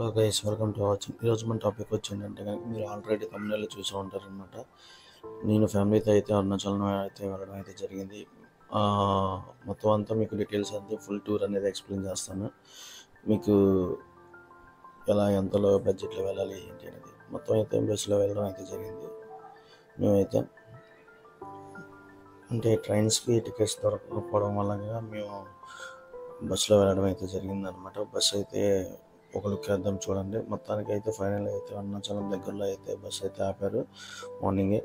Hello guys, welcome to our channel. ఈరోజు మన topic వచ్చిందంటే కనుక మీరు ఆల్రెడీ తమిళనాడులో చూసి ఉంటారనమాట. నేను ఫ్యామిలీతో అయితే అరుణాచలం అయితే వెళ్ళడం అయితే జరిగింది. ఆ, మొత్తం అంతా మీకు డీటెయిల్స్ అంతా ఫుల్ టూర్ అనేది ఎక్స్ప్లెయిన్ చేస్తాను. మీకు ఎంతలో బడ్జెట్లో వెళ్ళాలి ఏంటి అనేది మొత్తం అయితే బస్సులో వెళ్ళడం అయితే జరిగింది. మేమైతే అంటే ట్రైన్స్కి టికెట్స్ దొరకకపోవడం వల్ల మేము బస్సులో వెళ్ళడం అయితే జరిగిందనమాట. బస్సు అయితే ఒక లుక్ వేద్దాం చూడండి. మొత్తానికి అయితే ఫైనల్ అయితే అరుణాచలం దగ్గరలో అయితే బస్సు అయితే ఆపారు మార్నింగే.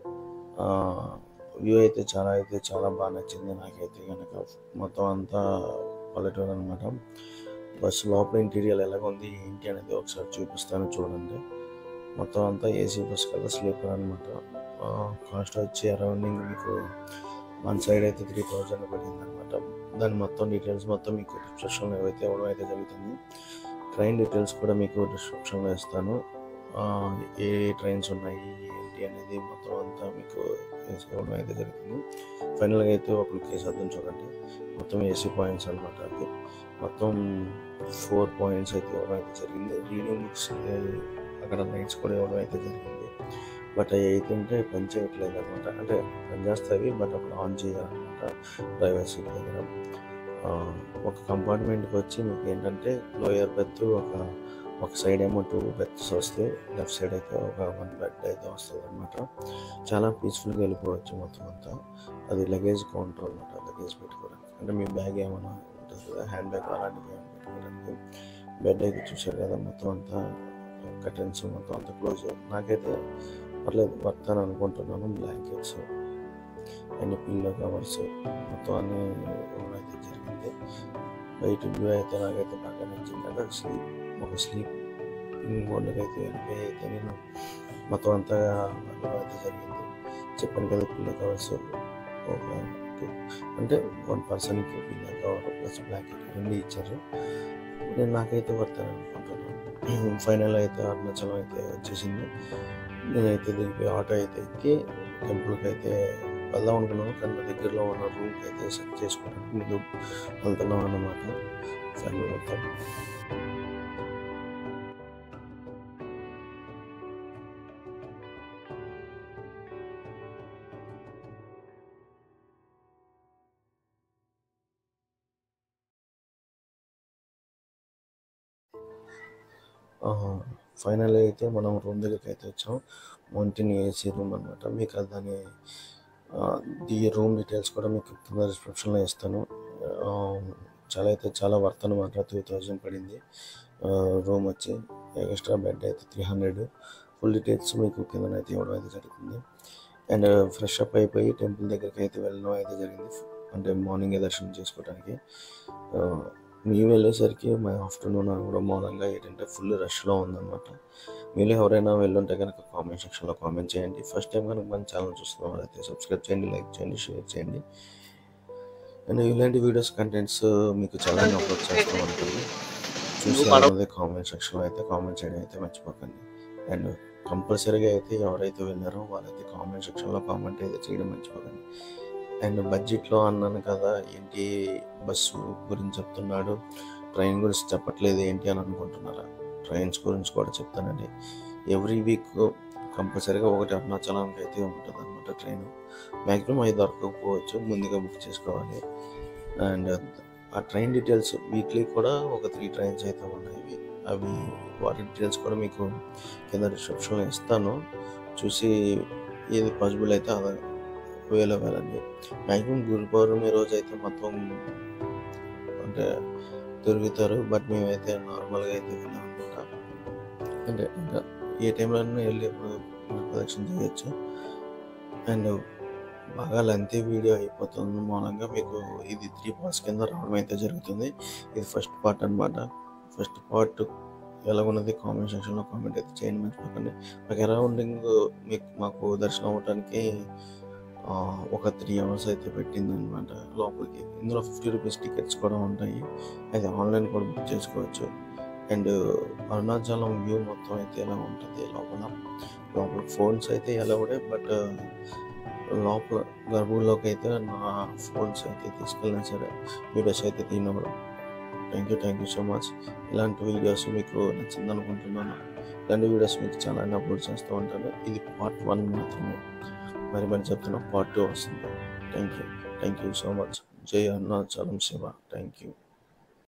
వ్యూ అయితే చాలా బాగా నచ్చింది నాకైతే కనుక. మొత్తం అంతా పల్లెటూరు అనమాట. బస్సు లోపల ఇంటీరియర్ ఎలాగుంది ఏంటి అనేది ఒకసారి చూపిస్తాను చూడండి. మొత్తం అంతా ఏసీ బస్ కదా, స్లీపర్ అనమాట. కాస్ట్ వచ్చి అరౌండింగ్ మీకు వన్ సైడ్ అయితే 3000 పడింది అనమాట. దాని మొత్తం డీటెయిల్స్ మొత్తం మీకు డిస్క్రిప్షన్లో అయితే ఇవ్వడం అయితే జరుగుతుంది. ట్రైన్ డీటెయిల్స్ కూడా మీకు డిస్క్రిప్షన్లో ఇస్తాను. ఏ ట్రైన్స్ ఉన్నాయి ఏంటి అనేది మొత్తం అంతా మీకు ఇవ్వడం అయితే జరుగుతుంది. ఫైనల్గా అయితే ఒక లుక్ వేసేద్దాం చూడండి. మొత్తం ఏసీ పాయింట్స్ అనమాట. అది మొత్తం 4 పాయింట్స్ అయితే ఇవ్వడం అయితే జరిగింది. రీడింగ్స్ అక్కడ లైట్స్ కూడా ఇవ్వడం అయితే జరిగింది. బట్ అవి అయితే పని చేయట్లేదు అనమాట. అంటే పని చేస్తాయి బట్ అప్పుడు ఆన్ చేయాలన్నమాట డ్రైవర్ సీట్ దగ్గర. ఒక కంపార్ట్మెంట్కి వచ్చి మీకు ఏంటంటే లోయర్ బెర్త్ ఒక సైడ్ ఏమో 2 బెర్త్స్ వస్తాయి, లెఫ్ట్ సైడ్ అయితే ఒక 1 బెడ్ అయితే వస్తుంది అనమాట. చాలా పీస్ఫుల్గా వెళ్ళిపోవచ్చు మొత్తం అంతా. అది లగేజ్ కౌంటర్ అనమాట. లగేజ్ పెట్టుకోవడానికి అంటే మీ బ్యాగ్ ఏమైనా ఉంటుంది కదా, హ్యాండ్ బ్యాగ్ అలాంటివి ఏమైనా పెట్టుకోవడానికి. బెడ్ అయితే చూసారు కదా, మొత్తం అంతా కర్టెన్స్ మొత్తం అంతా క్లోజ్. నాకైతే పర్లేదు వర్తాను అనుకుంటున్నాను. బ్లాంకెట్స్ అండ్ పిల్లో కవర్స్ మొత్తం అన్నీ ఇవ్వడం అయితే జరిగింది. బయట వ్యూ అయితే నాకైతే బాగా నచ్చింది. అంటే ఒక స్లీపింగ్ మోడ్లోకి అయితే వెళ్ళిపోయి అయితే నేను మొత్తం అంతా వెళ్ళడం అయితే జరిగింది. చెప్పాను కదా, పిల్లో కవర్స్ ఒక 2 అంటే 1 పర్సన్కి పిల్లో కవర్ ప్లస్ బ్లాంకెట్ 2 ఇచ్చారు. నాకైతే వర్తాను అనుకుంటున్నాను. ఫైనల్ అయితే అరుణాచలం అయితే వచ్చేసింది. నేనైతే దీనికి ఆటో అయితే ఎక్కి టెంపుల్కి అయితే వెళ్దాం అనుకున్నాను. కానీ నా దగ్గరలో ఉన్న రూమ్కి అయితే సెట్ చేసుకోవడానికి ముందు వెళ్తున్నాం అన్నమాట. ఫ్యామిలీ మొత్తం. ఫైనల్ అయితే మనం రూమ్ దగ్గరికి అయితే వచ్చాం. మౌంటైన్ ఏసీ రూమ్ అనమాట. మీకు దాని ఈ రూమ్ డీటెయిల్స్ కూడా మీకు కింద డిస్క్రిప్షన్లో ఇస్తాను. చాలా వర్త్ అనమాట. 3000 పడింది. రూమ్ వచ్చి ఎక్స్ట్రా బెడ్ అయితే 300. ఫుల్ డీటెయిల్స్ మీకు కింద అయితే ఇవ్వడం అయితే జరుగుతుంది. అండ్ ఫ్రెష్ అప్ అయిపోయి టెంపుల్ దగ్గరికి అయితే వెళ్ళడం అయితే జరిగింది. అంటే మార్నింగే దర్శనం చేసుకోవడానికి. మేము వెళ్ళేసరికి ఆఫ్టర్నూన్ కూడా మార్నింగ్గా ఏంటంటే ఫుల్ రష్లో ఉందన్నమాట. మీరు ఎవరైనా వెళ్ళుంటే కనుక కామెంట్ సెక్షన్లో కామెంట్ చేయండి. ఫస్ట్ టైం కనుక మన ఛానల్ చూస్తున్నాం అయితే సబ్స్క్రైబ్ చేయండి, లైక్ చేయండి, షేర్ చేయండి. అండ్ ఇలాంటి వీడియోస్ కంటెంట్స్ మీకు చాలా అప్లోడ్ చేస్తూ ఉంటుంది. చూసి కామెంట్ సెక్షన్లో అయితే కామెంట్ చేయడం అయితే మర్చిపోకండి. అండ్ కంపల్సరీగా అయితే ఎవరైతే వెళ్ళారో వాళ్ళైతే కామెంట్ సెక్షన్లో కామెంట్ అయితే చేయడం మర్చిపోకండి. అండ్ బడ్జెట్లో అన్నాను కదా, ఏంటి బస్సు గురించి చెప్తున్నాడు, ట్రైన్ గురించి చెప్పట్లేదు ఏంటి అని అనుకుంటున్నారా? ట్రైన్స్ గురించి కూడా చెప్తానండి. ఎవ్రీ వీక్ కంపల్సరీగా ఒకటి అరుణాచలానికి అయితే ఉంటుంది అనమాట ట్రైన్. మ్యాక్సిమం అవి దొరకకపోవచ్చు, ముందుగా బుక్ చేసుకోవాలి. అండ్ ఆ ట్రైన్ డీటెయిల్స్ వీక్లీ కూడా ఒక 3 ట్రైన్స్ అయితే ఉన్నాయి. అవి వాటి డీటెయిల్స్ కూడా మీకు కింద డిస్క్రిప్షన్లో ఇస్తాను. చూసి ఏది పాసిబుల్ అయితే అలా వెళ్ళండి. మ్యాక్సిమం గురు పౌర్ణమి రోజు అయితే మొత్తం అంటే దొరుకుతారు. బట్ మేమైతే నార్మల్గా అయితే వెళ్ళాం అనమాట. అంటే ఏ టైంలో వెళ్ళి ప్రదక్షిణ చేయొచ్చు. అండ్ బాగా లెంతీ వీడియో అయిపోతుంది మూలంగా మీకు ఇది 3 పార్ట్స్ కింద రావడం అయితే జరుగుతుంది. ఇది ఫస్ట్ పార్ట్ అనమాట. ఫస్ట్ పార్ట్ ఎలా ఉన్నది కామెంట్ సెక్షన్లో కామెంట్ అయితే చేయండి మర్చిపోకండి. మాకు అరౌండింగ్ మాకు దర్శనం అవ్వడానికి ఒక 3 hours అయితే పెట్టింది అనమాట లోపలికి. ఇందులో 50 రూపీస్ టికెట్స్ కూడా ఉంటాయి. అది ఆన్లైన్ కూడా బుక్ చేసుకోవచ్చు. అండ్ అరుణాచలం వ్యూ మొత్తం అయితే ఎలా ఉంటుంది లోపల ఫోన్స్ అయితే ఎలా కూడా, బట్ లోపల గర్భంలోకి అయితే నా ఫోన్స్ అయితే తీసుకెళ్ళినా సరే వీడియోస్ అయితే తీయడం థ్యాంక్ యూ సో మచ్. ఇలాంటి వీడియోస్ మీకు నచ్చింది అనుకుంటున్నాను. ఇలాంటి వీడియోస్ మీకు చాలా అప్లోడ్ చేస్తూ ఉంటాను. ఇది పార్ట్ 1 మాత్రమే. మరి చెప్తున్నా పార్ట్ 2 వస్తుంది. Thank you so much. జై అరుణాచలం శివ. Thank you.